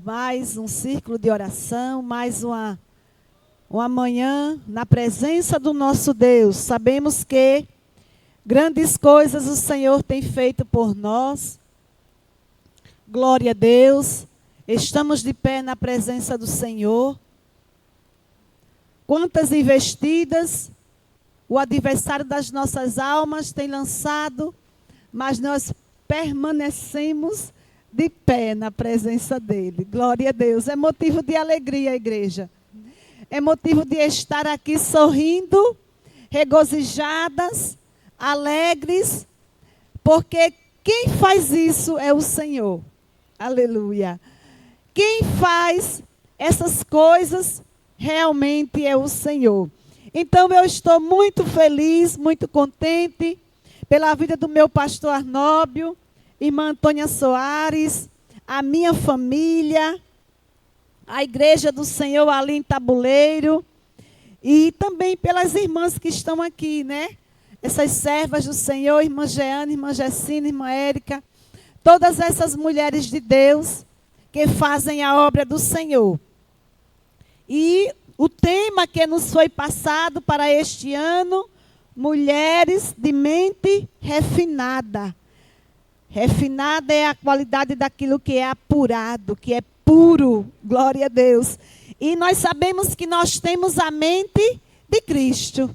mais um círculo de oração, mais uma manhã na presença do nosso Deus. Sabemos que grandes coisas o Senhor tem feito por nós. Glória a Deus. Estamos de pé na presença do Senhor. Quantas investidas o adversário das nossas almas tem lançado, mas nós permanecemos de pé na presença dele. Glória a Deus. É motivo de alegria, igreja. É motivo de estar aqui sorrindo, regozijadas, alegres, porque quem faz isso é o Senhor. Aleluia. Quem faz essas coisas realmente é o Senhor. Então eu estou muito feliz, muito contente pela vida do meu pastor Arnóbio, irmã Antônia Soares, a minha família, a igreja do Senhor ali em Tabuleiro, e também pelas irmãs que estão aqui, né? Essas servas do Senhor, irmã Jeane, irmã Gessina, irmã Érica, todas essas mulheres de Deus que fazem a obra do Senhor. E o tema que nos foi passado para este ano, mulheres de mente refinada. Refinada é a qualidade daquilo que é apurado, que é puro. Glória a Deus. E nós sabemos que nós temos a mente de Cristo,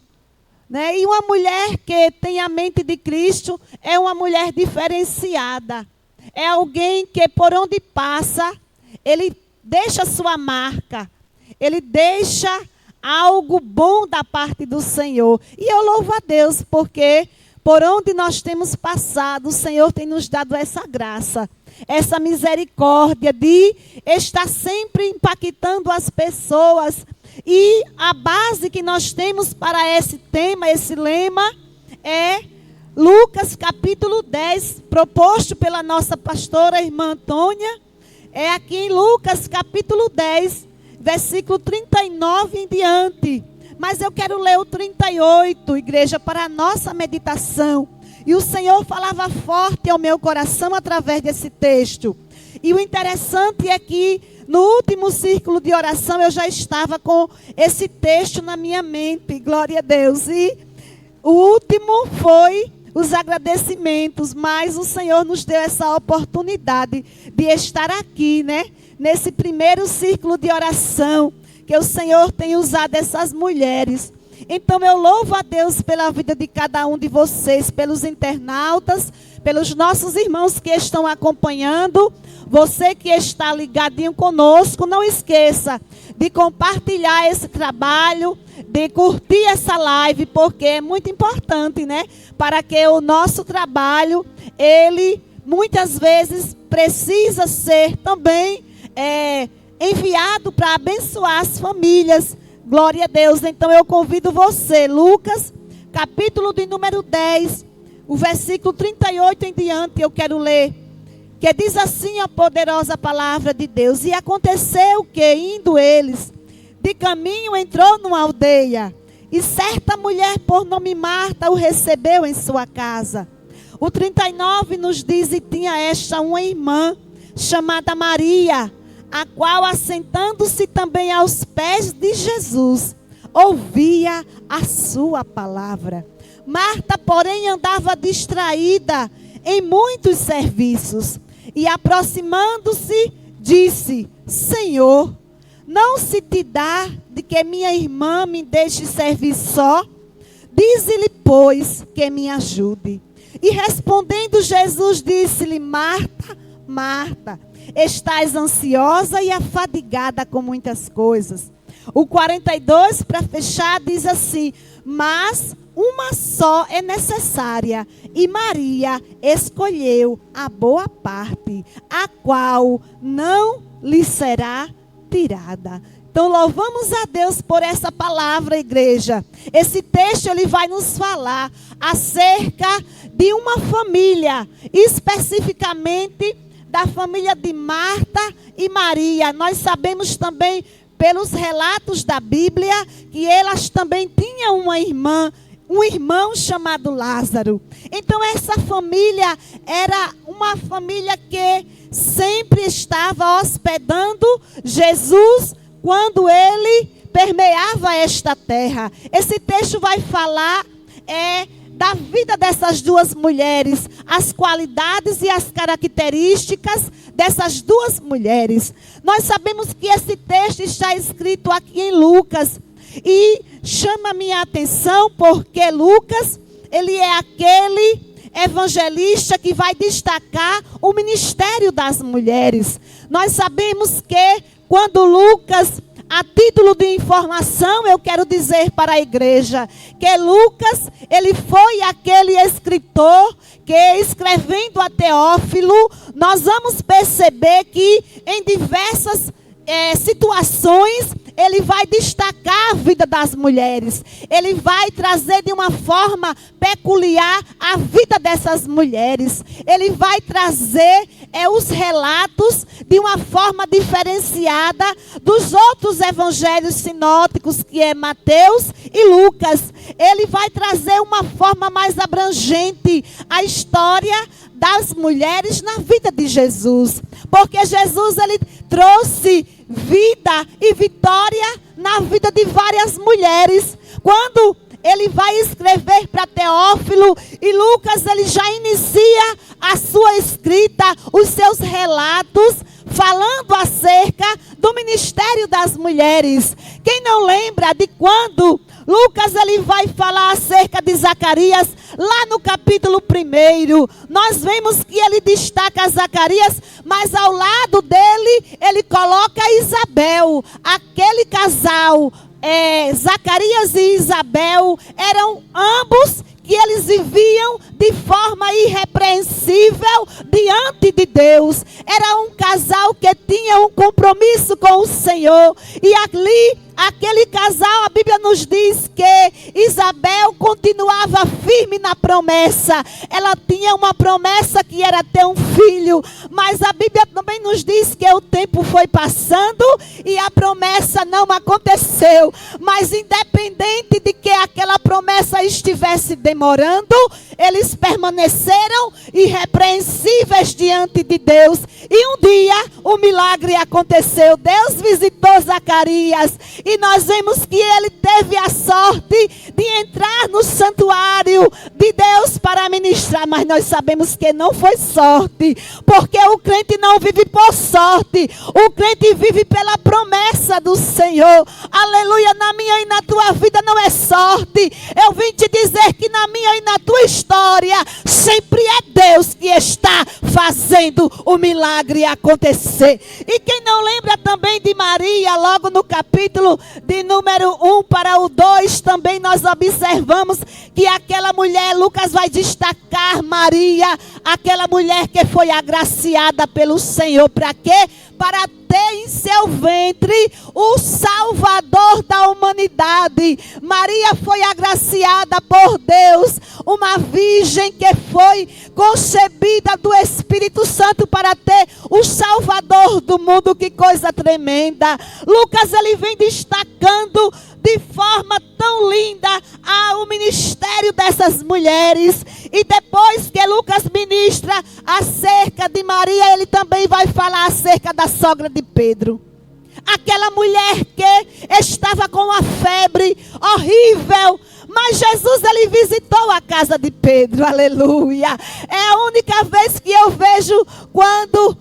né? E uma mulher que tem a mente de Cristo é uma mulher diferenciada. É alguém que por onde passa, ele deixa sua marca. Ele deixa algo bom da parte do Senhor. E eu louvo a Deus, porque por onde nós temos passado, o Senhor tem nos dado essa graça, essa misericórdia de estar sempre impactando as pessoas. E a base que nós temos para esse tema, esse lema, é Lucas capítulo 10, proposto pela nossa pastora, irmã Antônia. É aqui em Lucas capítulo 10, versículo 39 em diante. Mas eu quero ler o 38, igreja, para a nossa meditação. E o Senhor falava forte ao meu coração através desse texto. E o interessante é que no último círculo de oração eu já estava com esse texto na minha mente. Glória a Deus. E o último foi os agradecimentos. Mas o Senhor nos deu essa oportunidade de estar aqui, né? Nesse primeiro círculo de oração, que o Senhor tem usado essas mulheres. Então eu louvo a Deus pela vida de cada um de vocês, pelos internautas, pelos nossos irmãos que estão acompanhando. Você que está ligadinho conosco, não esqueça de compartilhar esse trabalho, de curtir essa live, porque é muito importante, né? Para que o nosso trabalho, ele muitas vezes precisa ser também enviado para abençoar as famílias. Glória a Deus. Então eu convido você, Lucas, capítulo de número 10, o versículo 38 em diante, eu quero ler, que diz assim a poderosa palavra de Deus. E aconteceu que, indo eles, de caminho entrou numa aldeia, e certa mulher por nome Marta o recebeu em sua casa. O 39 nos diz, e tinha esta uma irmã, chamada Maria, a qual, assentando-se também aos pés de Jesus, ouvia a sua palavra. Marta, porém, andava distraída em muitos serviços, e aproximando-se, disse: Senhor, não se te dá de que minha irmã me deixe servir só? Dize-lhe, pois, que me ajude. E respondendo Jesus, disse-lhe: Marta, Marta, estás ansiosa e afadigada com muitas coisas. O 42, para fechar, diz assim: mas uma só é necessária, e Maria escolheu a boa parte, a qual não lhe será tirada. Então louvamos a Deus por essa palavra, igreja. Esse texto ele vai nos falar acerca de uma família, especificamente da família de Marta e Maria. Nós sabemos também pelos relatos da Bíblia que elas também tinham uma irmã, um irmão chamado Lázaro. Então essa família era uma família que sempre estava hospedando Jesus quando ele permeava esta terra. Esse texto vai falar da vida dessas duas mulheres, as qualidades e as características dessas duas mulheres. Nós sabemos que esse texto está escrito aqui em Lucas e chama minha atenção porque Lucas, ele é aquele evangelista que vai destacar o ministério das mulheres. Nós sabemos que quando Lucas, a título de informação, eu quero dizer para a igreja que Lucas, ele foi aquele escritor que, escrevendo a Teófilo, nós vamos perceber que em diversas situações, ele vai destacar a vida das mulheres. Ele vai trazer de uma forma peculiar a vida dessas mulheres. Ele vai trazer os relatos de uma forma diferenciada dos outros evangelhos sinóticos, que é Mateus e Lucas. Ele vai trazer uma forma mais abrangente a história das mulheres na vida de Jesus. Porque Jesus, ele trouxe vida e vitória na vida de várias mulheres. Quando ele vai escrever para Teófilo, e Lucas, ele já inicia a sua escrita, os seus relatos, falando acerca do ministério das mulheres. Quem não lembra de quando Lucas, ele vai falar acerca de Zacarias, lá no capítulo 1, nós vemos que ele destaca Zacarias, mas ao lado dele, ele coloca Isabel. Aquele casal, Zacarias e Isabel, eram ambos que eles viviam de forma irrepreensível diante de Deus. Era um casal que tinha um compromisso com o Senhor. E ali, aquele casal, a Bíblia nos diz que Isabel continuava firme na promessa. Ela tinha uma promessa que era ter um filho. Mas a Bíblia também nos diz que o tempo foi passando e a promessa não aconteceu. Mas independente de que aquela promessa estivesse demorando, eles permaneceram irrepreensíveis diante de Deus. E um dia o milagre aconteceu. Deus visitou Zacarias. E nós vemos que ele teve a sorte de entrar no santuário de Deus para ministrar. Mas nós sabemos que não foi sorte. Porque o crente não vive por sorte. O crente vive pela promessa do Senhor. Aleluia, na minha e na tua vida não é sorte. Eu vim te dizer que na minha e na tua história, sempre é Deus que está fazendo o milagre acontecer. E quem não lembra também de Maria, logo no capítulo de número 1 para o 2, também nós observamos que aquela mulher, Lucas vai destacar Maria, aquela mulher que foi agraciada pelo Senhor. Para quê? Para ter em seu ventre o Salvador da humanidade. Maria foi agraciada por Deus, uma virgem que foi concebida do Espírito Santo para ter o Salvador do mundo. Que coisa tremenda. Lucas, ele vem destacando de forma tão linda o ministério dessas mulheres. E depois que Lucas ministra acerca de Maria, ele também vai falar acerca da sogra de Pedro. Aquela mulher que estava com uma febre horrível. Mas Jesus, ele visitou a casa de Pedro, aleluia. É a única vez que eu vejo quando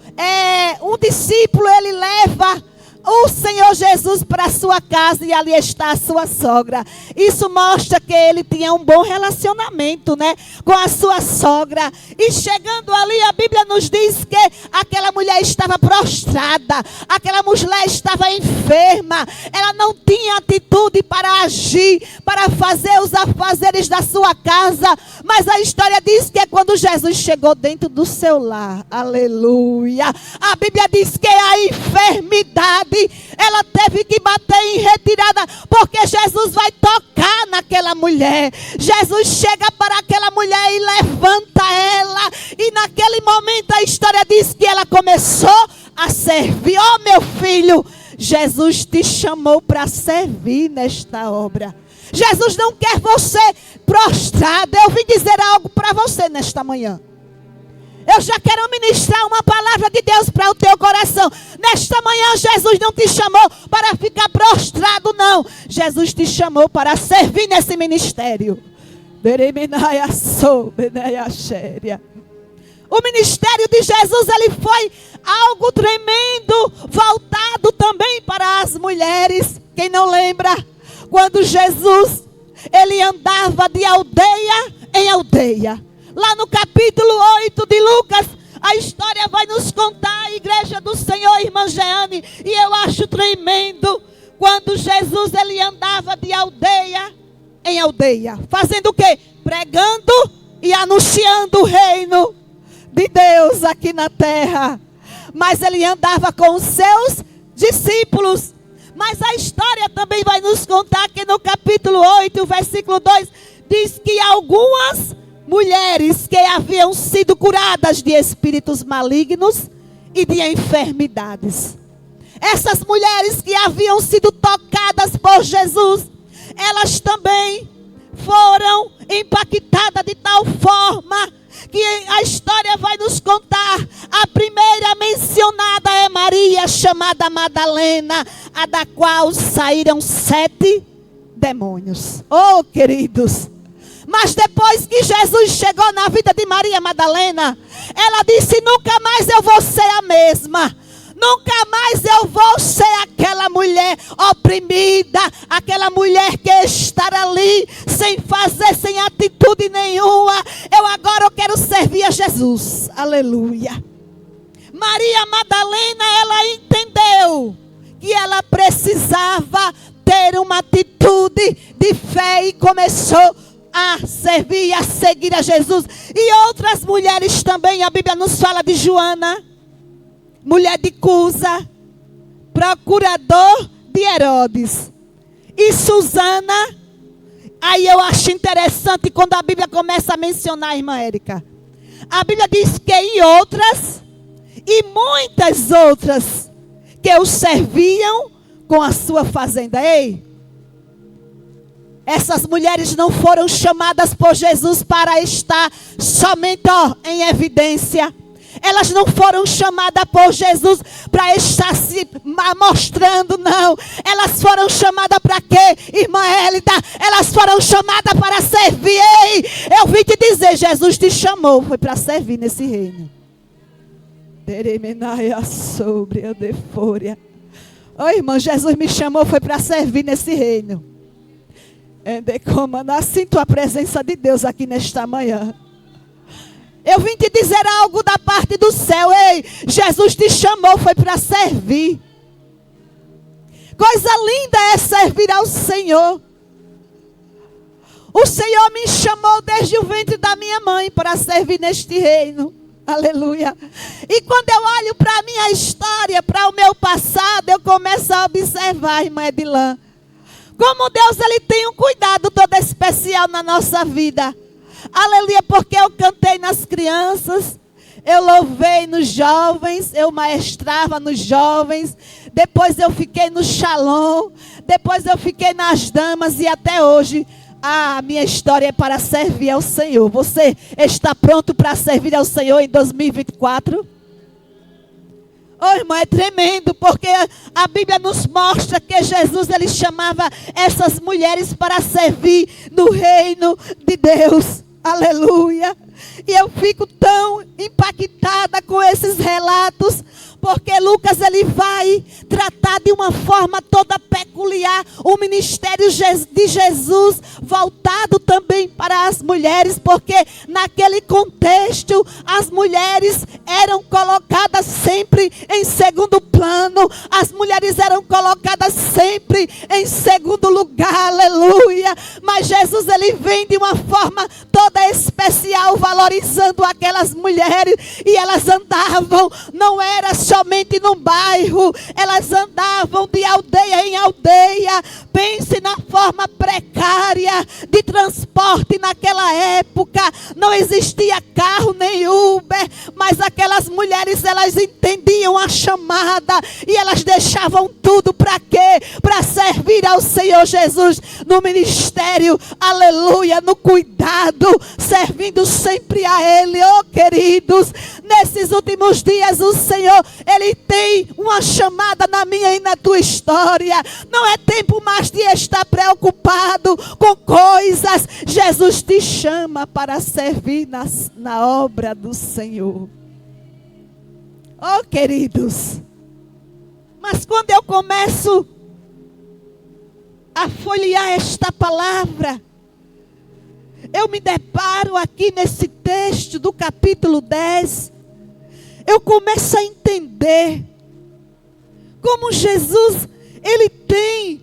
um discípulo, ele leva o Senhor Jesus para a sua casa e ali está a sua sogra. Isso mostra que ele tinha um bom relacionamento, né, com a sua sogra. E chegando ali, a Bíblia nos diz que aquela mulher estava prostrada, aquela mulher estava enferma, ela não tinha atitude para agir, para fazer os afazeres da sua casa. Mas a história diz que é quando Jesus chegou dentro do seu lar, aleluia, a Bíblia diz que a enfermidade, ela teve que bater em retirada, porque Jesus vai tocar naquela mulher. Jesus chega para aquela mulher e levanta ela, e naquele momento a história diz que ela começou a servir. Oh, meu filho, Jesus te chamou para servir nesta obra. Jesus não quer você prostrado. Eu vim dizer algo para você nesta manhã. Eu já quero ministrar uma palavra de Deus para o teu coração. Nesta manhã, Jesus não te chamou para ficar prostrado, não. Jesus te chamou para servir nesse ministério. O ministério de Jesus, ele foi algo tremendo, voltado também para as mulheres. Quem não lembra? Quando Jesus, ele andava de aldeia em aldeia. Lá no capítulo 8 de Lucas, a história vai nos contar, a igreja do Senhor, irmã Jeane, e eu acho tremendo, quando Jesus, ele andava de aldeia em aldeia, fazendo o quê? Pregando e anunciando o reino de Deus aqui na terra. Mas ele andava com os seus discípulos. Mas a história também vai nos contar que no capítulo 8, versículo 2, diz que algumas mulheres que haviam sido curadas de espíritos malignos e de enfermidades. Essas mulheres que haviam sido tocadas por Jesus, elas também foram impactadas de tal forma que a história vai nos contar. A primeira mencionada é Maria, chamada Madalena, a da qual saíram 7 demônios. Oh, queridos! Mas depois que Jesus chegou na vida de Maria Madalena, ela disse: nunca mais eu vou ser a mesma. Nunca mais eu vou ser aquela mulher oprimida, aquela mulher que está ali sem fazer, sem atitude nenhuma. Eu quero servir a Jesus. Aleluia. Maria Madalena, ela entendeu que ela precisava ter uma atitude de fé e começou a servir, a seguir a Jesus. E outras mulheres também, a Bíblia nos fala de Joana, mulher de Cusa, procurador de Herodes. E Susana, aí eu acho interessante quando a Bíblia começa a mencionar, irmã Érica. A Bíblia diz que e outras, e muitas outras, que o serviam com a sua fazenda. Ei, essas mulheres não foram chamadas por Jesus para estar somente em evidência. Elas não foram chamadas por Jesus para estar se mostrando, não. Elas foram chamadas para quê, irmã Hélida? Elas foram chamadas para servir. Ei, eu vim te dizer, Jesus te chamou, foi para servir nesse reino. Oh, irmã, Jesus me chamou, foi para servir nesse reino. Sinto a presença de Deus aqui nesta manhã. Eu vim te dizer algo da parte do céu. Ei, Jesus te chamou, foi para servir. Coisa linda é servir ao Senhor. O Senhor me chamou desde o ventre da minha mãe para servir neste reino. Aleluia. E quando eu olho para a minha história, para o meu passado, eu começo a observar, irmã Edilã, como Deus, ele tem um cuidado todo especial na nossa vida. Aleluia, porque eu cantei nas crianças, eu louvei nos jovens, eu maestrava nos jovens, depois eu fiquei no Shalom, depois eu fiquei nas damas e até hoje a minha história é para servir ao Senhor. Você está pronto para servir ao Senhor em 2024? Oh, irmão, é tremendo, porque a Bíblia nos mostra que Jesus, ele chamava essas mulheres para servir no reino de Deus. Aleluia. E eu fico tão impactada com esses relatos, porque Lucas, ele vai tratar de uma forma toda peculiar o ministério de Jesus, voltado também para as mulheres, porque naquele contexto as mulheres eram colocadas sempre em segundo plano, as mulheres eram colocadas sempre em segundo lugar, aleluia. Mas Jesus, ele vem de uma forma toda especial, valorizando aquelas mulheres, e elas andavam, não era somente no bairro, elas andavam de aldeia em aldeia. Pense na forma precária de transporte naquela época, não existia carro nem Uber, mas aquelas mulheres, elas entendiam a chamada e elas deixavam tudo para quê? quê? Para servir ao Senhor Jesus no ministério, aleluia, no cuidado, servindo sempre a Ele. Oh, queridos, nesses últimos dias o Senhor, Ele tem uma chamada na minha e na tua história. Não é tempo mais de estar preocupado com coisas. Jesus te chama para servir na obra do Senhor. Oh, queridos, mas quando eu começo a folhear esta palavra, eu me deparo aqui nesse texto do capítulo 10, eu começo a entender como Jesus, Ele tem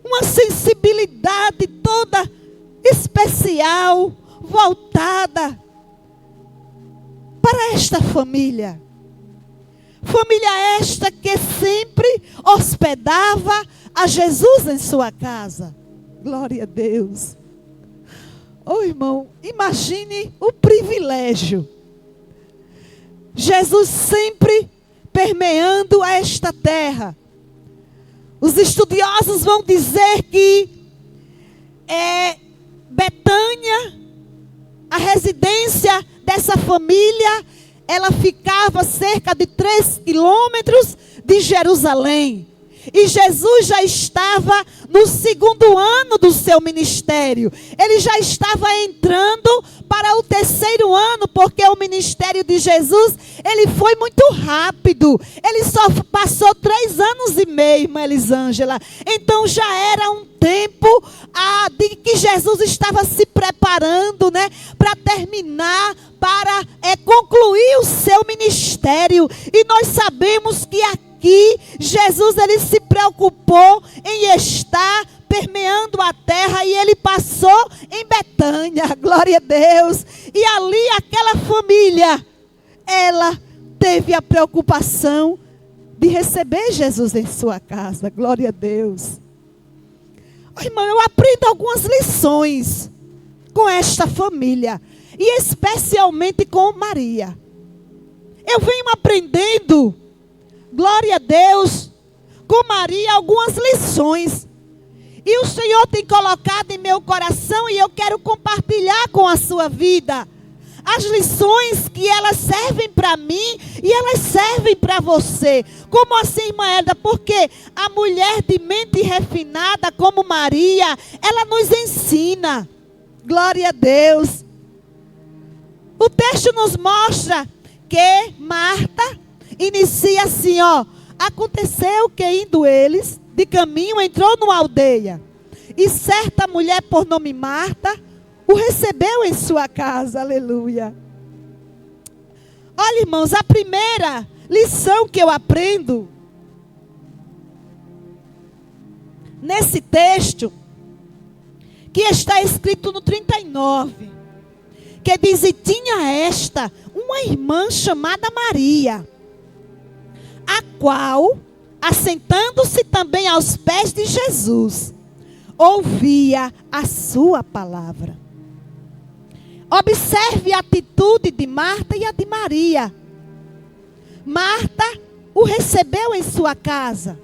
uma sensibilidade toda especial, voltada para esta família. Família esta que sempre hospedava a Jesus em sua casa. Glória a Deus. Oh, irmão, imagine o privilégio. Jesus sempre permeando esta terra. Os estudiosos vão dizer que Betânia, a residência dessa família, ela ficava cerca de 3 quilômetros de Jerusalém. E Jesus já estava no 2º ano do seu ministério. Ele já estava entrando para o 3º ano, porque o ministério de Jesus, ele foi muito rápido. Ele só passou 3 anos e meio, irmã Elisângela. Então já era um tempo de que Jesus estava se preparando, né, para terminar, para concluir o seu ministério. E nós sabemos que aqui Jesus, ele se preocupou em estar permeando a terra, e ele passou em Betânia, glória a Deus. E ali aquela família, ela teve a preocupação de receber Jesus em sua casa, glória a Deus. Oh, irmão, eu aprendo algumas lições com esta família, e especialmente com Maria. Eu venho aprendendo, glória a Deus, com Maria algumas lições. E o Senhor tem colocado em meu coração, e eu quero compartilhar com a sua vida. As lições que elas servem para mim e elas servem para você. Como assim, irmã Elda? Porque a mulher de mente refinada como Maria, ela nos ensina. Glória a Deus. O texto nos mostra que Marta inicia assim, ó. Aconteceu que indo eles de caminho, entrou numa aldeia. E certa mulher por nome Marta o recebeu em sua casa. Aleluia. Olha, irmãos, a primeira lição que eu aprendo nesse texto, que está escrito no 39, que diz: e tinha esta uma irmã chamada Maria, a qual, assentando-se também aos pés de Jesus, ouvia a sua palavra. Observe a atitude de Marta e a de Maria. Marta o recebeu em sua casa.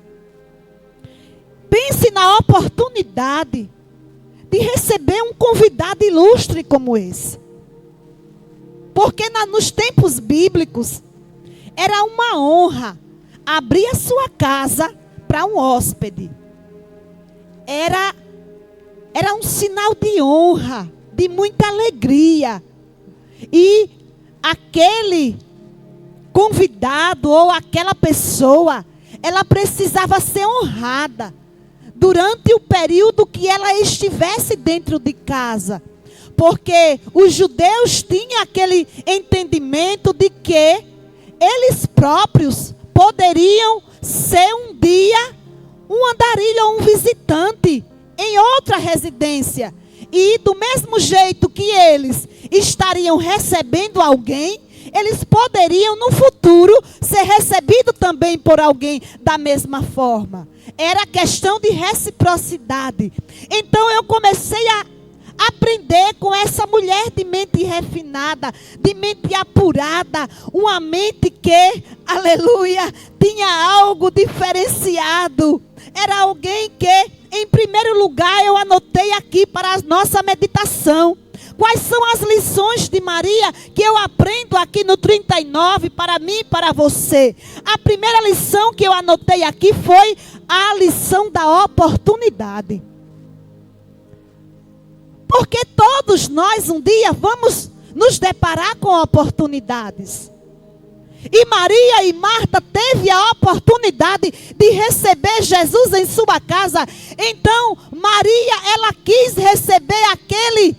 Pense na oportunidade de receber um convidado ilustre como esse. Porque nos tempos bíblicos, era uma honra abrir a sua casa para um hóspede. Era um sinal de honra, de muita alegria. E aquele convidado ou aquela pessoa, ela precisava ser honrada durante o período que ela estivesse dentro de casa. Porque os judeus tinham aquele entendimento de que eles próprios poderiam ser um dia um andarilho ou um visitante em outra residência. E do mesmo jeito que eles estariam recebendo alguém, eles poderiam no futuro ser recebidos também por alguém da mesma forma. Era questão de reciprocidade. Então eu comecei aprender com essa mulher de mente refinada, de mente apurada, uma mente que, aleluia, tinha algo diferenciado. Era alguém que, em primeiro lugar, eu anotei aqui para a nossa meditação. Quais são as lições de Maria que eu aprendo aqui no 39 para mim e para você? A primeira lição que eu anotei aqui foi a lição da oportunidade. Porque todos nós um dia vamos nos deparar com oportunidades. E Maria e Marta teve a oportunidade de receber Jesus em sua casa. Então Maria, ela quis receber aquele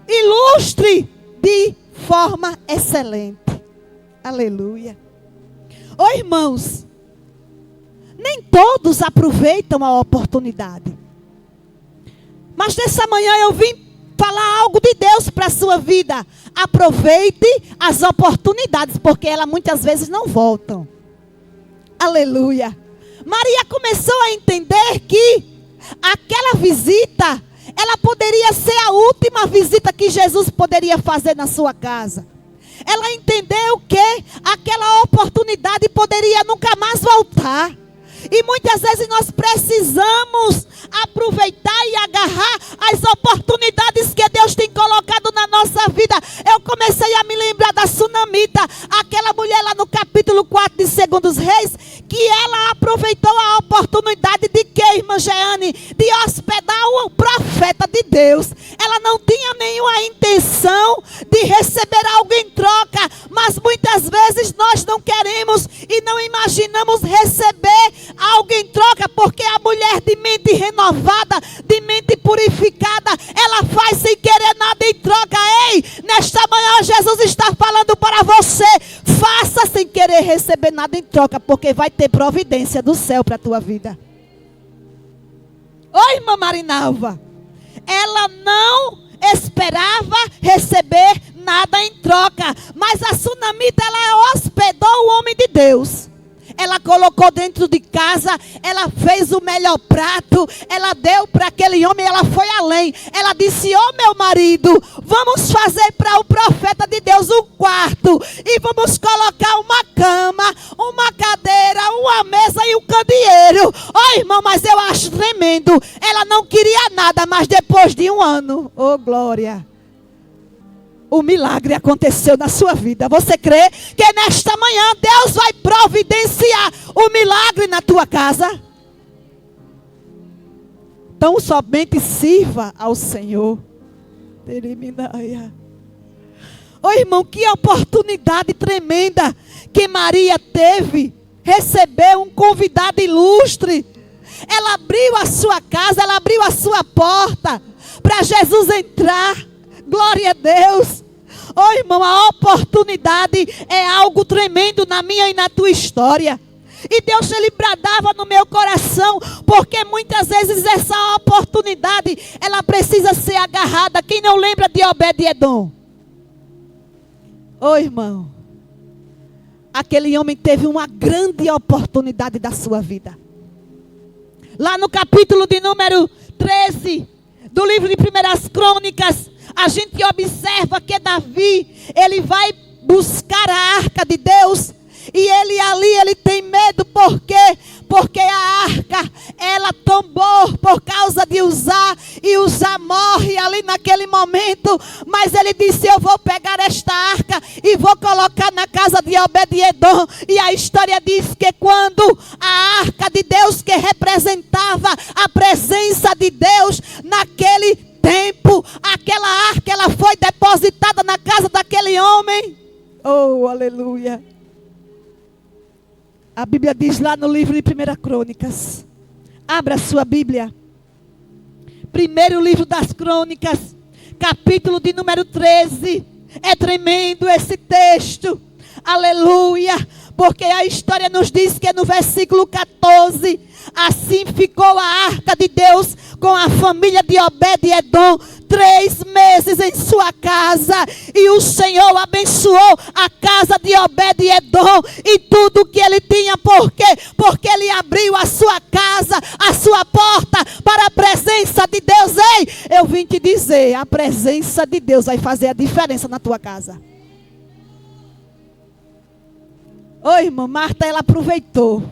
ilustre de forma excelente. Aleluia. Ô irmãos, nem todos aproveitam a oportunidade. Mas nessa manhã eu vim falar algo de Deus para a sua vida. Aproveite as oportunidades, porque elas muitas vezes não voltam. Aleluia. Maria começou a entender que aquela visita, ela poderia ser a última visita que Jesus poderia fazer na sua casa. Ela entendeu que aquela oportunidade poderia nunca mais voltar. E muitas vezes nós precisamos aproveitar e agarrar as oportunidades que Deus tem colocado na nossa vida. Eu comecei a me lembrar da Sunamita, aquela mulher lá no capítulo 4 de 2 Reis, que ela aproveitou a oportunidade de que, irmã Jeane? De hospedar o profeta de Deus. Ela não tinha nenhuma intenção de receber algo em troca, mas muitas vezes nós não queremos e não imaginamos receber algo em troca, porque a mulher de mente renovada, de mente purificada, ela faz sem querer nada em troca. Ei, nesta manhã Jesus está falando para você: faça sem querer receber nada em troca, porque vai ter providência do céu para a tua vida. Oi, irmã Marinalva, ela não esperava receber nada em troca, mas a Sunamita, ela hospedou o homem de Deus. Ela colocou dentro de casa, ela fez o melhor prato, ela deu para aquele homem, ela foi além. Ela disse: ô meu marido, vamos fazer para o profeta de Deus um quarto, e vamos colocar uma cama, uma cadeira, uma mesa e um candeeiro. Ô irmão, mas eu acho tremendo. Ela não queria nada, mas depois de um ano, ô glória, o milagre aconteceu na sua vida. Você crê que nesta manhã Deus vai providenciar o milagre na tua casa? Então somente sirva ao Senhor. Ô irmão, que oportunidade tremenda que Maria teve. Receber um convidado ilustre. Ela abriu a sua casa, ela abriu a sua porta para Jesus entrar. Glória a Deus. Oh irmão, a oportunidade é algo tremendo na minha e na tua história. E Deus, Ele bradava no meu coração, porque muitas vezes essa oportunidade, ela precisa ser agarrada. Quem não lembra de Obed-Edom? Oh irmão, aquele homem teve uma grande oportunidade da sua vida. Lá no capítulo de número 13 do livro de 1 Crônicas, a gente observa que Davi, ele vai buscar a arca de Deus. E ele tem medo, por quê? Porque a arca, ela tombou por causa de Uzá. E Uzá morre ali naquele momento. Mas ele disse: eu vou pegar esta arca e vou colocar na casa de Obed-Edom. E a história diz que quando a arca de Deus, que representava a presença de Deus naquele tempo, aquela arca, ela foi depositada na casa daquele homem. Oh, aleluia. A Bíblia diz lá no livro de 1 Crônicas. Abra a sua Bíblia. Primeiro livro das Crônicas, capítulo de número 13. É tremendo esse texto. Aleluia. Porque a história nos diz que no versículo 14, assim ficou a arca de Deus com a família de Obed-Edom 3 meses em sua casa. E o Senhor abençoou a casa de Obed-Edom e tudo que ele tinha. Por quê? Porque ele abriu a sua casa, a sua porta para a presença de Deus. Ei, eu vim te dizer, a presença de Deus vai fazer a diferença na tua casa. Oi, irmã, Marta, ela aproveitou.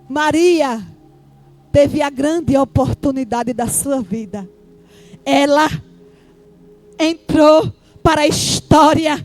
Maria teve a grande oportunidade da sua vida. Ela entrou para a história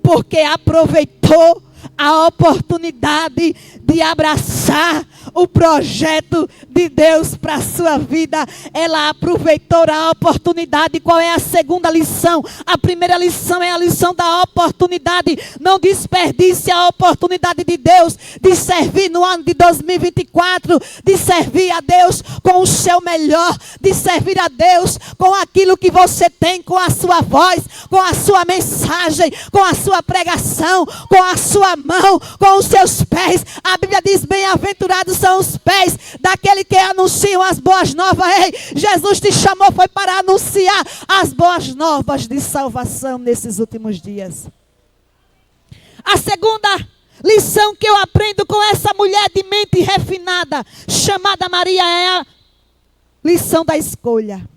porque aproveitou a oportunidade de abraçar o projeto de Deus para a sua vida. Ela aproveitou a oportunidade. Qual é a segunda lição? A primeira lição é a lição da oportunidade. Não desperdice a oportunidade de Deus de servir no ano de 2024, de servir a Deus com o seu melhor, de servir a Deus com aquilo que você tem, com a sua voz, com a sua mensagem, com a sua pregação, com a sua mão, com os seus pés. A Bíblia diz: bem-aventurados são os pés daquele que anunciam as boas novas. Ei, Jesus te chamou foi para anunciar as boas novas de salvação nesses últimos dias. A segunda lição que eu aprendo com essa mulher de mente refinada, chamada Maria, é a lição da escolha.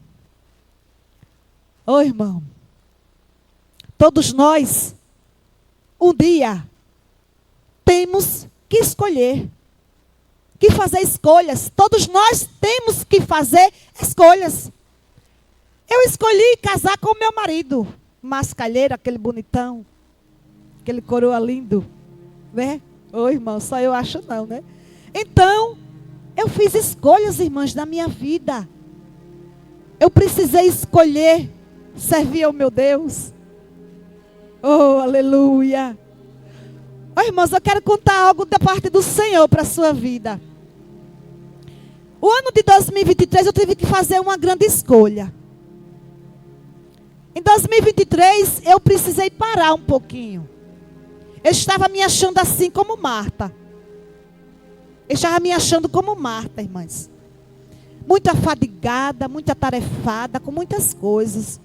Ô irmão, todos nós, um dia, temos que escolher, que fazer escolhas. Todos nós temos que fazer escolhas. Eu escolhi casar com o meu marido, mascalheiro, aquele bonitão, aquele coroa lindo, né? Ô irmão, só eu acho não, né? Então, eu fiz escolhas, irmãs, na minha vida. Eu precisei escolher servir ao meu Deus. Oh, aleluia. Oh, irmãos, eu quero contar algo da parte do Senhor para a sua vida. O ano de 2023 eu tive que fazer uma grande escolha. Em 2023 eu precisei parar um pouquinho. Eu estava me achando assim como Marta. Eu estava me achando como Marta, irmãs. Muito afadigada, muito atarefada, com muitas coisas.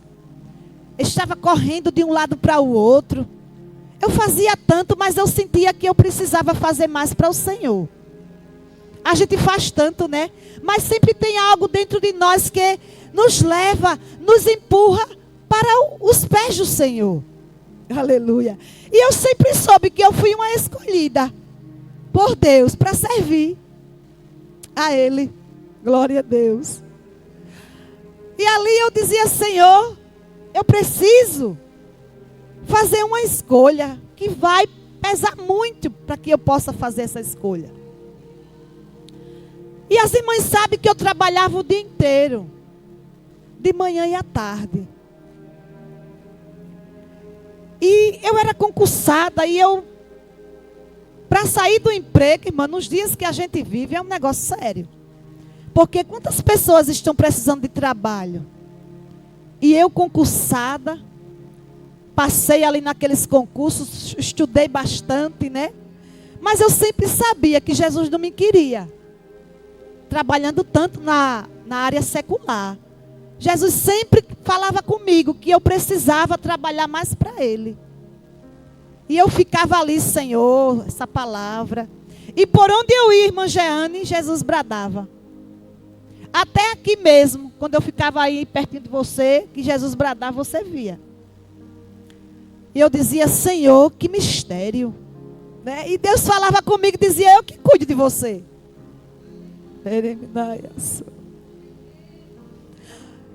Eu estava correndo de um lado para o outro. Eu fazia tanto, mas eu sentia que eu precisava fazer mais para o Senhor. A gente faz tanto, né? Mas sempre tem algo dentro de nós que nos leva, nos empurra para os pés do Senhor. Aleluia. E eu sempre soube que eu fui uma escolhida por Deus para servir a Ele. Glória a Deus. E ali eu dizia: Senhor, eu preciso fazer uma escolha que vai pesar muito para que eu possa fazer essa escolha. E as irmãs sabem que eu trabalhava o dia inteiro, de manhã e à tarde. E eu era concursada e eu, para sair do emprego, irmã, nos dias que a gente vive, é um negócio sério. Porque quantas pessoas estão precisando de trabalho? E eu, concursada, passei ali naqueles concursos, estudei bastante, né? Mas eu sempre sabia que Jesus não me queria trabalhando tanto na área secular. Jesus sempre falava comigo que eu precisava trabalhar mais para Ele. E eu ficava ali: Senhor, essa palavra. E por onde eu ia, irmã Jeane, Jesus bradava. Até aqui mesmo, quando eu ficava aí pertinho de você, que Jesus bradava, você via. E eu dizia: Senhor, que mistério, né? E Deus falava comigo e dizia: eu que cuido de você.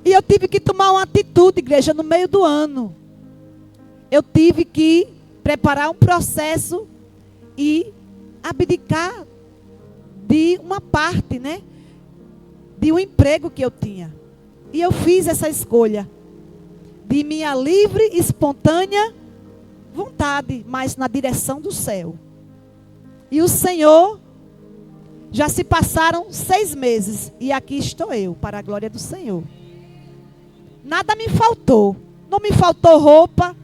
E eu tive que tomar uma atitude, igreja, no meio do ano. Eu tive que preparar um processo e abdicar de uma parte, né? De um emprego que eu tinha. E eu fiz essa escolha de minha livre, espontânea vontade, mas na direção do céu. E o Senhor, já se passaram 6 meses e aqui estou eu, para a glória do Senhor. Nada me faltou. Não me faltou roupa,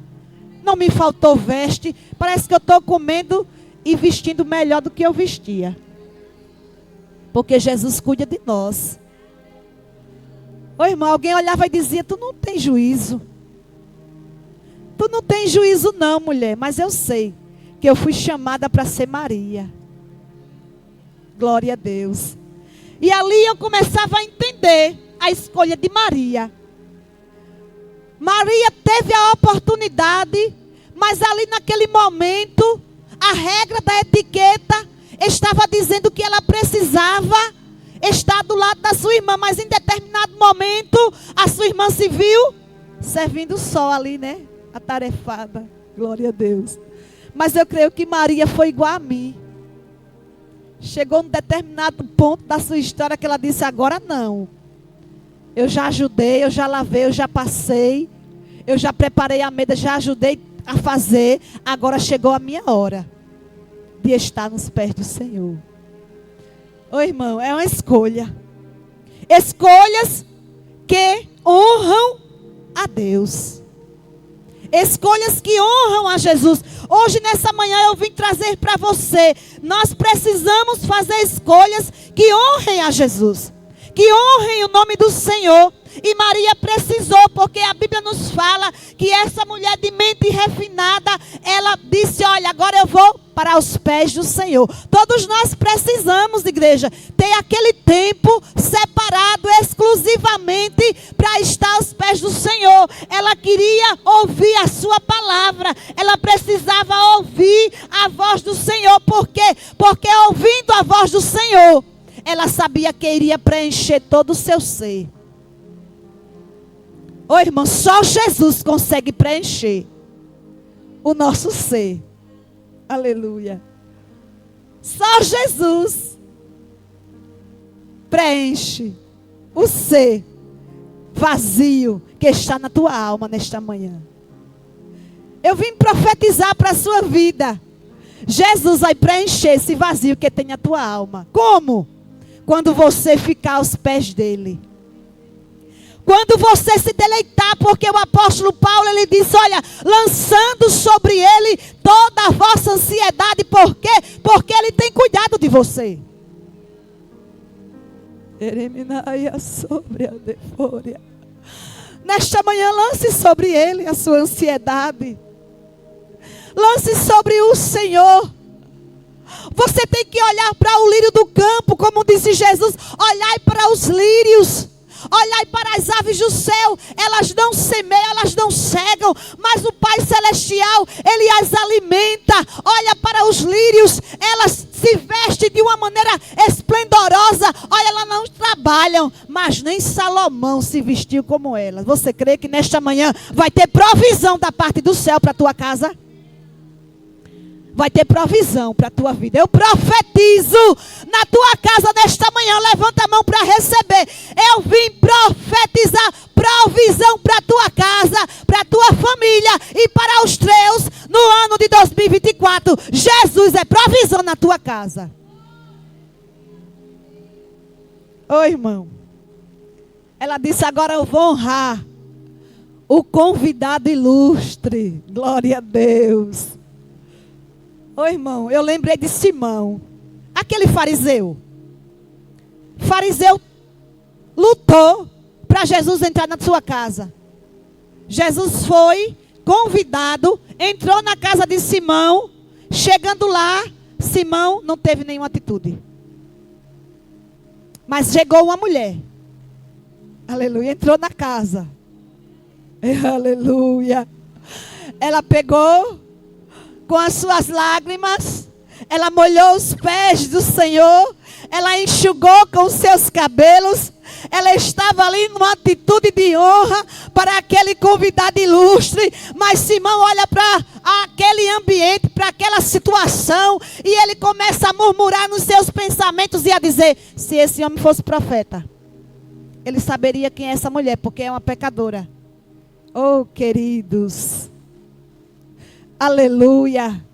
não me faltou veste. Parece que eu estou comendo e vestindo melhor do que eu vestia. Porque Jesus cuida de nós. Ô irmão, alguém olhava e dizia: tu não tem juízo. Tu não tem juízo não, mulher. Mas eu sei que eu fui chamada para ser Maria. Glória a Deus. E ali eu começava a entender a escolha de Maria. Maria teve a oportunidade, mas ali naquele momento, a regra da etiqueta estava dizendo que ela precisava estar do lado da sua irmã. Mas em determinado momento, a sua irmã se viu servindo só ali, né? Atarefada. Glória a Deus. Mas eu creio que Maria foi igual a mim. Chegou num determinado ponto da sua história que ela disse: agora não. Eu já ajudei, eu já lavei, eu já passei. Eu já preparei a mesa, já ajudei a fazer. Agora chegou a minha hora de estar nos pés do Senhor. Ô irmão, é uma escolha. Escolhas que honram a Deus. Escolhas que honram a Jesus. Hoje, nessa manhã, eu vim trazer para você. Nós precisamos fazer escolhas que honrem a Jesus. Que honrem o nome do Senhor. E Maria precisou, porque a Bíblia nos fala que essa mulher de mente refinada, ela disse: olha, agora eu vou para os pés do Senhor. Todos nós precisamos, igreja, ter aquele tempo separado exclusivamente para estar aos pés do Senhor. Ela queria ouvir a sua palavra. Ela precisava ouvir a voz do Senhor. Por quê? Porque ouvindo a voz do Senhor, ela sabia que iria preencher todo o seu ser. Ô irmão, só Jesus consegue preencher o nosso ser. Aleluia. Só Jesus preenche o ser vazio que está na tua alma nesta manhã. Eu vim profetizar para a sua vida. Jesus vai preencher esse vazio que tem na tua alma. Como? Quando você ficar aos pés dele. Quando você se deleitar, porque o apóstolo Paulo, ele disse: olha, lançando sobre ele toda a vossa ansiedade. Por quê? Porque ele tem cuidado de você. Nesta manhã, lance sobre ele a sua ansiedade. Lance sobre o Senhor. Você tem que olhar para o lírio do campo, como disse Jesus: olhai para os lírios. Olhai para as aves do céu, elas não semeiam, elas não cegam, mas o Pai Celestial, Ele as alimenta. Olha para os lírios, elas se vestem de uma maneira esplendorosa. Olha, elas não trabalham, mas nem Salomão se vestiu como elas. Você crê que nesta manhã vai ter provisão da parte do céu para a tua casa? Vai ter provisão para a tua vida. Eu profetizo na tua casa nesta manhã. Levanta a mão para receber. Eu vim profetizar provisão para a tua casa, para a tua família e para os teus no ano de 2024. Jesus é provisão na tua casa. Ô irmão, ela disse: agora eu vou honrar o convidado ilustre. Glória a Deus. Ô irmão, eu lembrei de Simão, aquele fariseu. Fariseu lutou para Jesus entrar na sua casa. Jesus foi convidado, entrou na casa de Simão. Chegando lá, Simão não teve nenhuma atitude. Mas chegou uma mulher. Aleluia, entrou na casa. Aleluia. Ela pegou com as suas lágrimas, ela molhou os pés do Senhor, ela enxugou com os seus cabelos, ela estava ali numa atitude de honra para aquele convidado ilustre. Mas Simão olha para aquele ambiente, para aquela situação, e ele começa a murmurar nos seus pensamentos e a dizer: se esse homem fosse profeta, ele saberia quem é essa mulher, porque é uma pecadora. Oh, queridos, aleluia.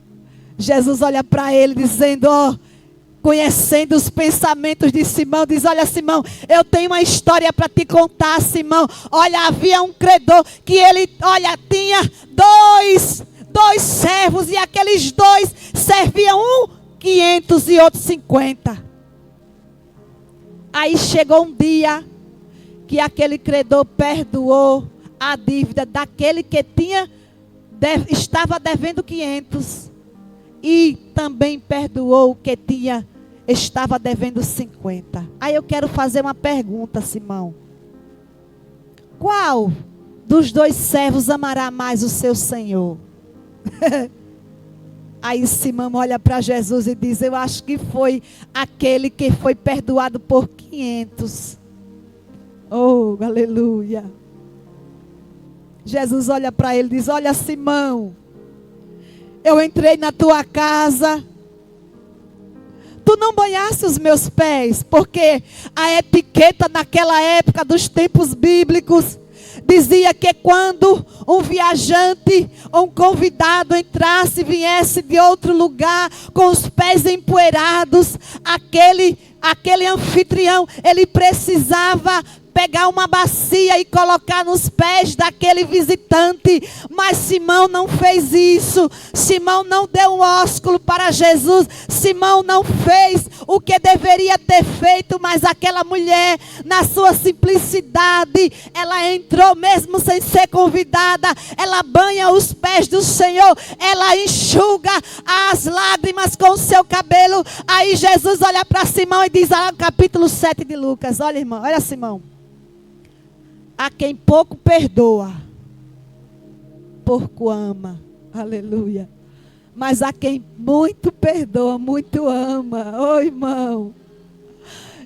Jesus olha para ele dizendo, conhecendo os pensamentos de Simão, diz: olha, Simão, eu tenho uma história para te contar, Simão. Olha, havia um credor que ele, olha, tinha dois servos, e aqueles dois serviam 500 e outro 50. Aí chegou um dia que aquele credor perdoou a dívida daquele que estava devendo 500. E também perdoou o que tinha estava devendo 50. Aí eu quero fazer uma pergunta, Simão. Qual dos dois servos amará mais o seu senhor? Aí Simão olha para Jesus e diz: eu acho que foi aquele que foi perdoado por 500. Oh, aleluia. Jesus olha para ele e diz: olha, Simão, eu entrei na tua casa, tu não banhaste os meus pés, porque a etiqueta naquela época dos tempos bíblicos dizia que quando um viajante ou um convidado entrasse e viesse de outro lugar com os pés empoeirados, aquele anfitrião, ele precisava pegar uma bacia e colocar nos pés daquele visitante. Mas Simão não fez isso. Simão não deu um ósculo para Jesus. Simão não fez o que deveria ter feito. Mas aquela mulher, na sua simplicidade, ela entrou mesmo sem ser convidada. Ela banha os pés do Senhor. Ela enxuga as lágrimas com o seu cabelo. Aí Jesus olha para Simão e diz, lá no capítulo 7 de Lucas: olha, irmão, olha, Simão. A quem pouco perdoa, pouco ama. Aleluia. Mas a quem muito perdoa, muito ama. Oh, irmão.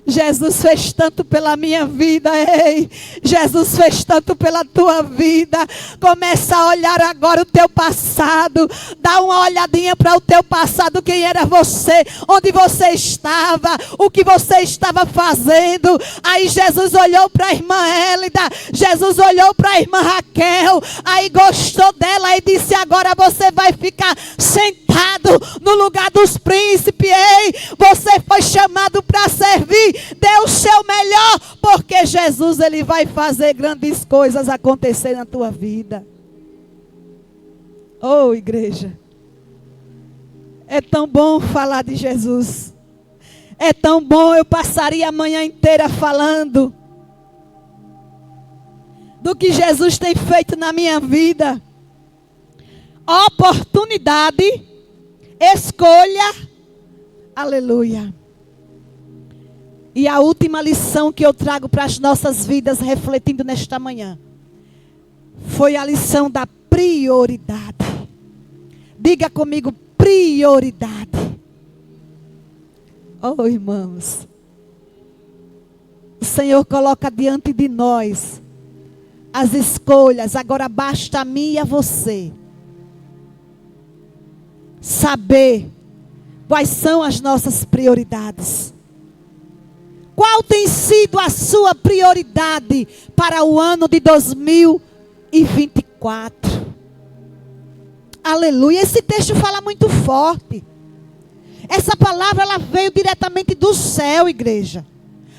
Jesus fez tanto pela minha vida, ei. Jesus fez tanto pela tua vida. Começa a olhar agora o teu passado. Dá uma olhadinha para o teu passado. Quem era você? Onde você estava? O que você estava fazendo? Aí Jesus olhou para a irmã Hélida. Jesus olhou para a irmã Raquel. Aí gostou dela e disse: agora você vai ficar sentado no lugar dos príncipes, ei. Você foi chamado para servir. Dê o seu melhor, porque Jesus, ele vai fazer grandes coisas acontecer na tua vida. Oh, igreja, é tão bom falar de Jesus. É tão bom, eu passaria a manhã inteira falando do que Jesus tem feito na minha vida. Oportunidade, escolha, aleluia. E a última lição que eu trago para as nossas vidas, refletindo nesta manhã, foi a lição da prioridade. Diga comigo: prioridade. Oh, irmãos, o Senhor coloca diante de nós as escolhas. Agora basta a mim e a você saber quais são as nossas prioridades. Qual tem sido a sua prioridade para o ano de 2024? Aleluia. Esse texto fala muito forte. Essa palavra, ela veio diretamente do céu, igreja,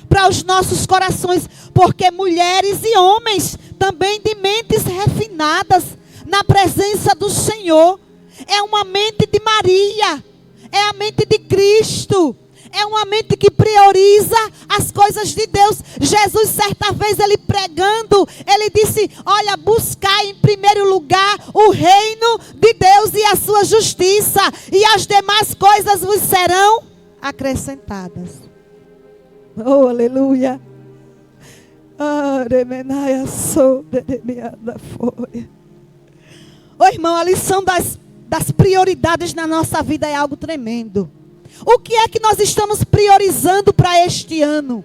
para os nossos corações. Porque mulheres e homens também de mentes refinadas na presença do Senhor. É uma mente de Maria. É a mente de Cristo. É uma mente que prioriza as coisas de Deus. Jesus, certa vez, ele pregando, ele disse: olha, buscai em primeiro lugar o reino de Deus e a sua justiça, e as demais coisas vos serão acrescentadas. Oh, aleluia. Oh, irmão, a lição das prioridades na nossa vida é algo tremendo. O que é que nós estamos priorizando para este ano?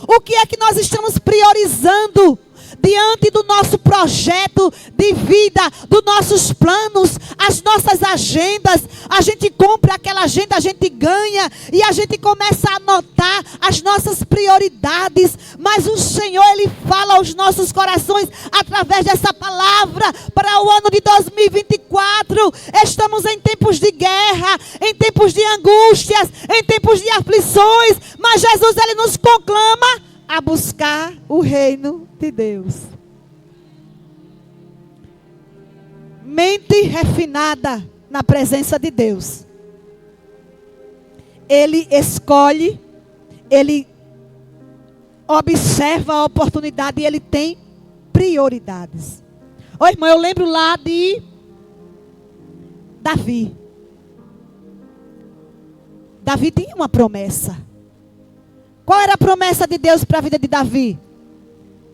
O que é que nós estamos priorizando diante do nosso projeto de vida, dos nossos planos, as nossas agendas? A gente compra aquela agenda, a gente ganha e a gente começa a anotar as nossas prioridades. Mas o Senhor, ele fala aos nossos corações através dessa palavra para o ano de 2024. Estamos em tempos de guerra, em tempos de angústias, em tempos de aflições, mas Jesus, ele nos conclama a buscar o reino de Deus. Mente refinada na presença de Deus. Ele escolhe, ele observa a oportunidade e ele tem prioridades. Ô, irmão, eu lembro lá de Davi. Davi tinha uma promessa. Qual era a promessa de Deus para a vida de Davi?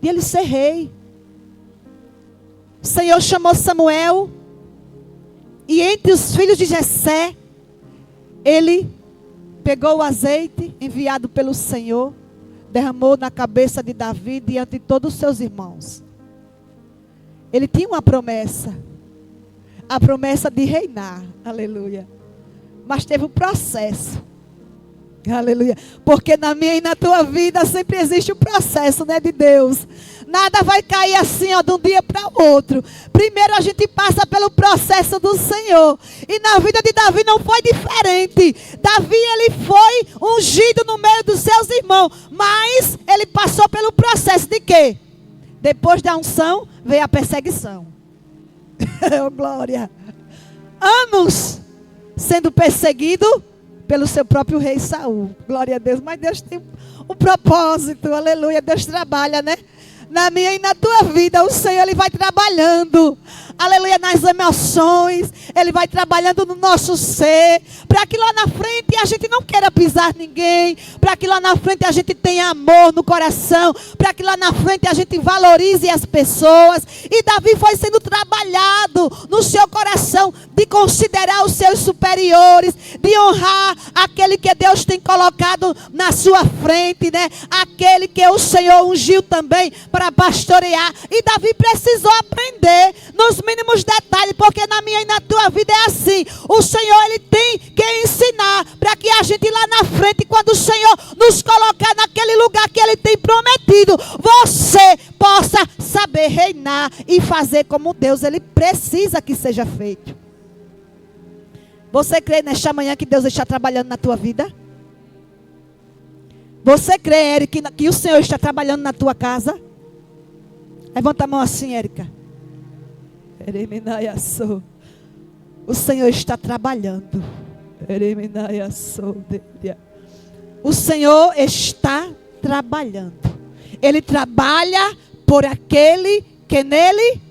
De ele ser rei. O Senhor chamou Samuel. E entre os filhos de Jessé, ele pegou o azeite enviado pelo Senhor, derramou na cabeça de Davi diante de todos os seus irmãos. Ele tinha uma promessa. A promessa de reinar. Aleluia. Mas teve um processo. Aleluia. Porque na minha e na tua vida sempre existe um processo, né, de Deus. Nada vai cair assim, ó, de um dia para o outro. Primeiro a gente passa pelo processo do Senhor. E na vida de Davi não foi diferente. Davi, ele foi ungido no meio dos seus irmãos. Mas ele passou pelo processo de quê? Depois da unção, veio a perseguição. Oh, glória. Anos sendo perseguido pelo seu próprio rei Saul. Glória a Deus. Mas Deus tem um propósito. Aleluia. Deus trabalha, né? Na minha e na tua vida, o Senhor, Ele vai trabalhando. Aleluia, nas emoções. Ele vai trabalhando no nosso ser. Para que lá na frente a gente não queira pisar ninguém. Para que lá na frente a gente tenha amor no coração. Para que lá na frente a gente valorize as pessoas. E Davi foi sendo trabalhado no seu coração. De considerar os seus superiores. De honrar aquele que Deus tem colocado na sua frente, né? Aquele que o Senhor ungiu também para pastorear. E Davi precisou aprender nos mínimos detalhes, porque na minha e na tua vida é assim. O Senhor, Ele tem que ensinar para que a gente lá na frente, quando o Senhor nos colocar naquele lugar que Ele tem prometido, você possa saber reinar e fazer como Deus, Ele precisa que seja feito. Você crê nesta manhã que Deus está trabalhando na tua vida? Você crê, Érica, que o Senhor está trabalhando na tua casa? Levanta a mão assim, Érica. O Senhor está trabalhando. O Senhor está trabalhando. Ele trabalha por aquele que nele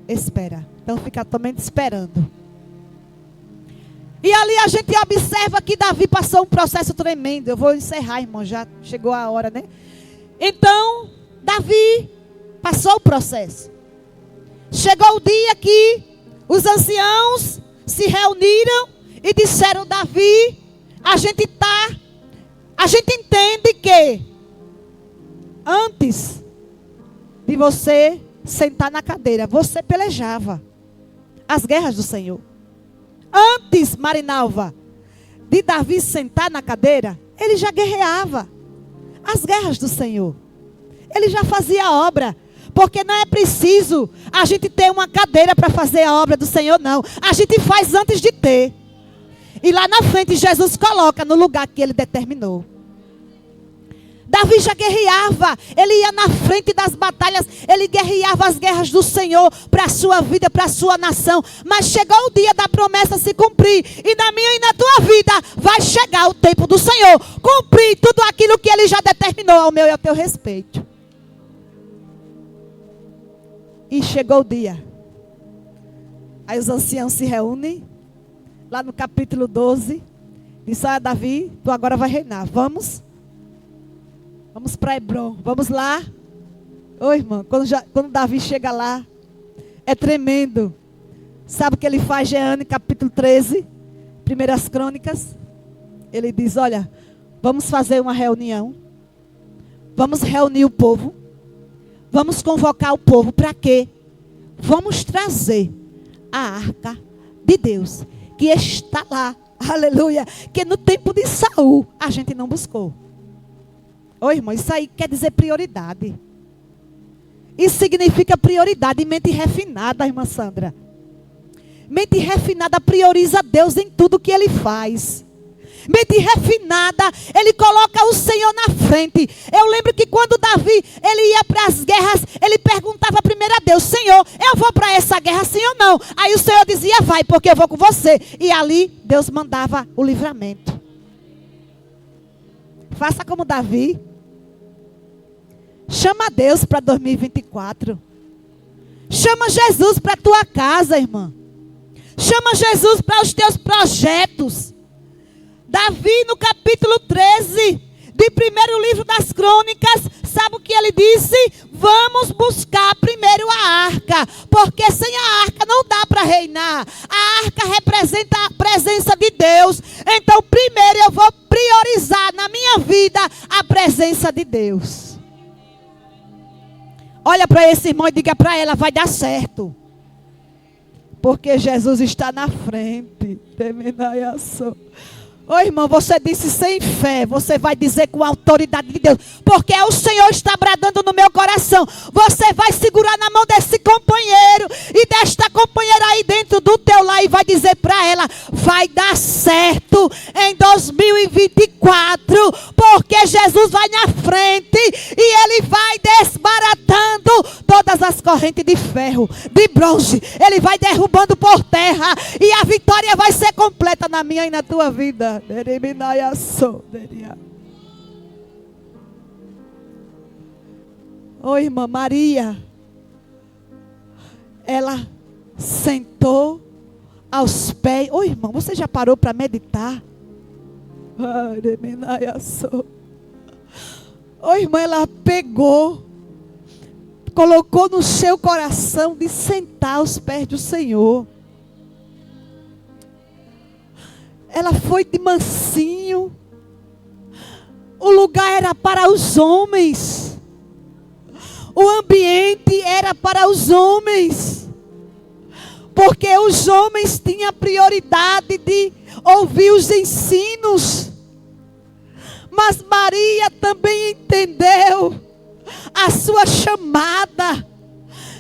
espera. Então fica também esperando. E ali a gente observa que Davi passou um processo tremendo. Eu vou encerrar, irmão, já chegou a hora, né? Então, Davi passou o processo. Chegou o dia que os anciãos se reuniram e disseram: Davi, a gente entende que antes de você sentar na cadeira, você pelejava as guerras do Senhor. Antes, Marinalva, de Davi sentar na cadeira, ele já guerreava as guerras do Senhor. Ele já fazia a obra. Porque não é preciso a gente ter uma cadeira para fazer a obra do Senhor, não. A gente faz antes de ter. E lá na frente Jesus coloca no lugar que Ele determinou. Davi já guerreava. Ele ia na frente das batalhas. Ele guerreava as guerras do Senhor para a sua vida, para a sua nação. Mas chegou o dia da promessa se cumprir. E na minha e na tua vida vai chegar o tempo do Senhor cumprir tudo aquilo que Ele já determinou ao meu e ao teu respeito. E chegou o dia. Aí os anciãos se reúnem. Lá no capítulo 12. Diz: olha, Davi, tu agora vai reinar. Vamos para Hebron. Vamos lá. Ô irmão, quando Davi chega lá, é tremendo. Sabe o que ele faz, Jeane, capítulo 13, Primeiras Crônicas? Ele diz: olha, vamos fazer uma reunião. Vamos reunir o povo. Vamos convocar o povo. Para quê? Vamos trazer a arca de Deus, que está lá. Aleluia. Que no tempo de Saul a gente não buscou. Ô irmão, isso aí quer dizer prioridade. Isso significa prioridade. Mente refinada, irmã Sandra. Mente refinada prioriza Deus em tudo que Ele faz. Mente refinada, ele coloca o Senhor na frente. Eu lembro que quando Davi, ele ia para as guerras, ele perguntava primeiro a Deus: Senhor, eu vou para essa guerra sim ou não? Aí o Senhor dizia: vai, porque eu vou com você. E ali Deus mandava o livramento. Faça como Davi. Chama Deus para 2024. Chama Jesus para a tua casa, irmã. Chama Jesus para os teus projetos. Davi, no capítulo 13 de primeiro livro das Crônicas, sabe o que ele disse? Vamos buscar primeiro a arca, porque sem a arca não dá para reinar. A arca representa a presença de Deus. Então primeiro eu vou priorizar na minha vida a presença de Deus. Olha para esse irmão e diga para ela, vai dar certo. Porque Jesus está na frente. Ô irmão, você disse sem fé, você vai dizer com a autoridade de Deus, porque o Senhor está bradando no meu coração. Você vai segurar na mão desse companheiro e desta companheira aí dentro do teu lar e vai dizer para ela, vai dar certo em 2024, porque Jesus vai na frente e Ele vai desbaratando todas as correntes de ferro, de bronze. Ele vai derrubando por terra e a vitória vai ser completa na minha e na tua vida. Ô irmã Maria, ela sentou aos pés. Ô irmão, você já parou para meditar? Ô irmã, ela pegou, colocou no seu coração de sentar aos pés do Senhor. Ela foi de mansinho. O lugar era para os homens. O ambiente era para os homens. Porque os homens tinham prioridade de ouvir os ensinos. Mas Maria também entendeu a sua chamada.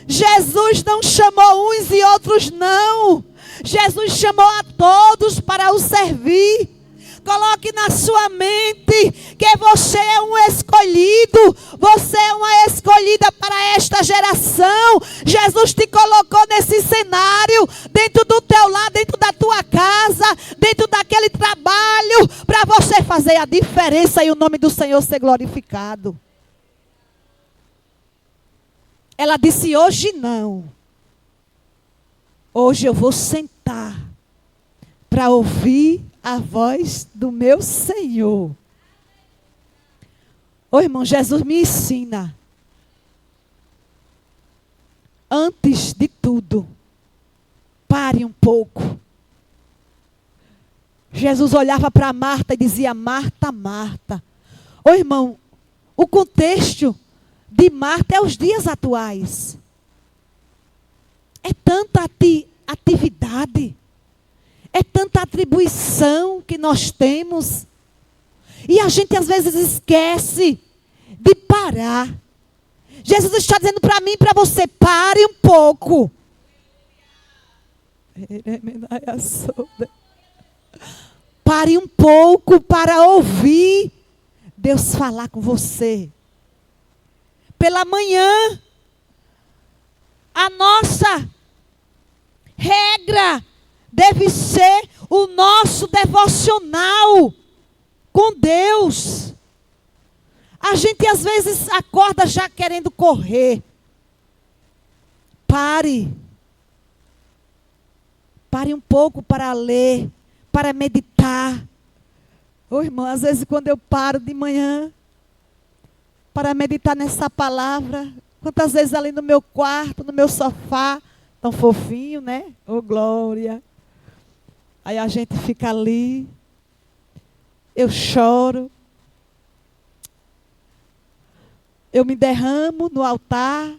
Jesus não chamou uns e outros não. Jesus chamou a todos para o servir. Coloque na sua mente que você é um escolhido. Você é uma escolhida para esta geração. Jesus te colocou nesse cenário, dentro do teu lar, dentro da tua casa, dentro daquele trabalho, para você fazer a diferença e o nome do Senhor ser glorificado. Ela disse, hoje não. Hoje eu vou sentar para ouvir a voz do meu Senhor. Ô irmão, Jesus me ensina. Antes de tudo, pare um pouco. Jesus olhava para Marta e dizia, Marta, Marta. Ô irmão, o contexto de Marta é os dias atuais. É tanta atividade, é tanta atribuição que nós temos. E a gente às vezes esquece de parar. Jesus está dizendo para mim e para você, pare um pouco. Pare um pouco para ouvir Deus falar com você. Pela manhã, a nossa regra deve ser o nosso devocional com Deus. A gente às vezes acorda já querendo correr. Pare. Pare um pouco para ler, para meditar. Ô irmão, às vezes quando eu paro de manhã para meditar nessa palavra, quantas vezes ali no meu quarto, no meu sofá, tão fofinho, né? Ô glória. Aí a gente fica ali, eu choro, eu me derramo no altar.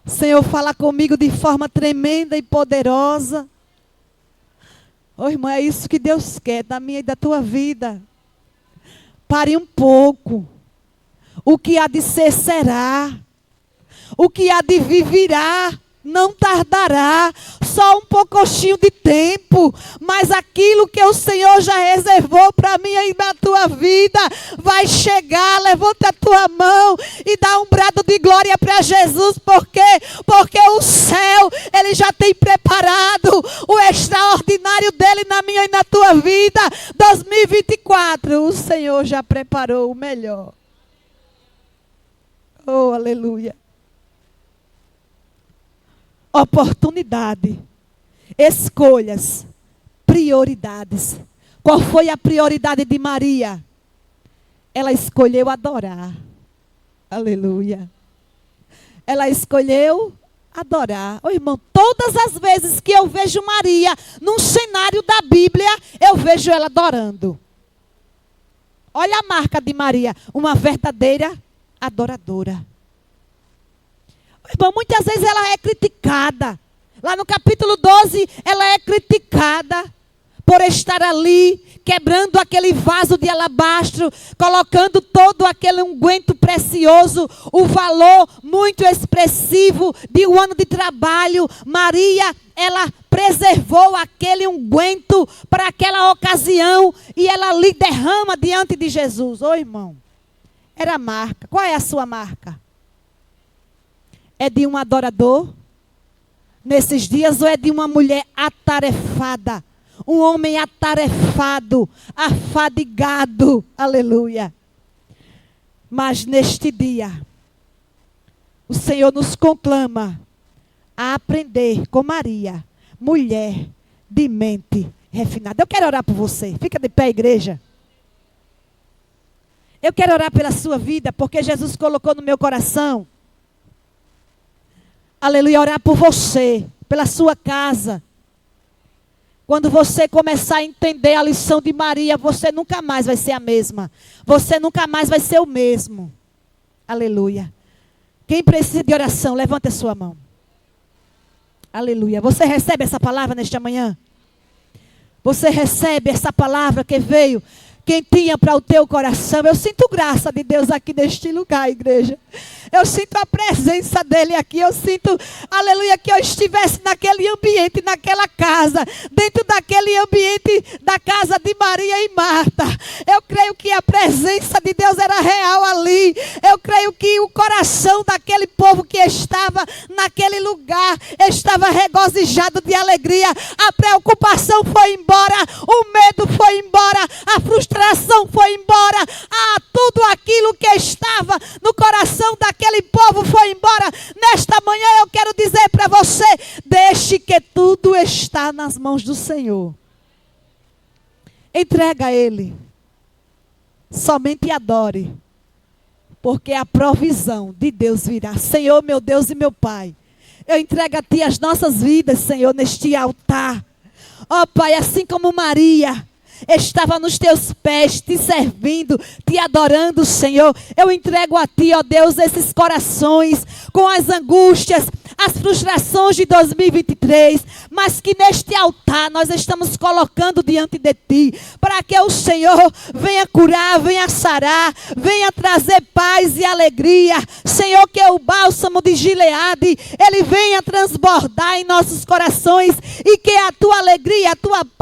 O Senhor fala comigo de forma tremenda e poderosa. Ô irmão, é isso que Deus quer da minha e da tua vida. Pare um pouco. O que há de ser, será. O que há de vir, virá. Não tardará. Só um pouquinho de tempo. Mas aquilo que o Senhor já reservou para mim e na tua vida vai chegar. Levanta a tua mão e dá um brado de glória para Jesus. Por quê? Porque o céu, Ele já tem preparado o extraordinário dEle na minha e na tua vida. 2024, o Senhor já preparou o melhor. Oh, aleluia. Oportunidade, escolhas, prioridades. Qual foi a prioridade de Maria? Ela escolheu adorar. Aleluia. Ela escolheu adorar. Ô irmão, todas as vezes que eu vejo Maria num cenário da Bíblia, eu vejo ela adorando. Olha a marca de Maria, uma verdadeira adoradora. Ô irmão, muitas vezes ela é criticada. Lá no capítulo 12, ela é criticada por estar ali, quebrando aquele vaso de alabastro, colocando todo aquele unguento precioso, o valor muito expressivo de um ano de trabalho. Maria, ela preservou aquele unguento para aquela ocasião e ela lhe derrama diante de Jesus. Ô irmão, era a marca. Qual é a sua marca? É de um adorador nesses dias ou é de uma mulher atarefada? Um homem atarefado, afadigado, aleluia. Mas neste dia, o Senhor nos conclama a aprender com Maria, mulher de mente refinada. Eu quero orar por você. Fica de pé, igreja. Eu quero orar pela sua vida, porque Jesus colocou no meu coração, aleluia, orar por você, pela sua casa. Quando você começar a entender a lição de Maria, você nunca mais vai ser a mesma. Você nunca mais vai ser o mesmo. Aleluia. Quem precisa de oração, levante a sua mão. Aleluia. Você recebe essa palavra nesta manhã? Você recebe essa palavra que veio quentinha para o teu coração? Eu sinto graça de Deus aqui neste lugar, igreja. Eu sinto a presença dele aqui. Eu sinto, aleluia, que eu estivesse naquele ambiente, naquela casa, dentro daquele ambiente da casa de Maria e Marta. Eu creio que a presença de Deus era real ali. Eu creio que o coração daquele povo que estava naquele lugar estava regozijado de alegria. A preocupação foi embora, o medo foi embora, a frustração foi embora, tudo aquilo que estava no coração daquele povo foi embora. Nesta manhã eu quero dizer para você, deixe que tudo está nas mãos do Senhor. Entrega a Ele. Somente adore, porque a provisão de Deus virá. Senhor, meu Deus e meu Pai, eu entrego a Ti as nossas vidas, Senhor, neste altar. Ó Pai, assim como Maria estava nos teus pés, te servindo, te adorando, Senhor. Eu entrego a Ti, ó Deus, esses corações com as angústias, as frustrações de 2023, mas que neste altar nós estamos colocando diante de Ti, para que o Senhor venha curar, venha sarar, venha trazer paz e alegria. Senhor, que o bálsamo de Gileade, ele venha transbordar em nossos corações e que a Tua alegria, a Tua paz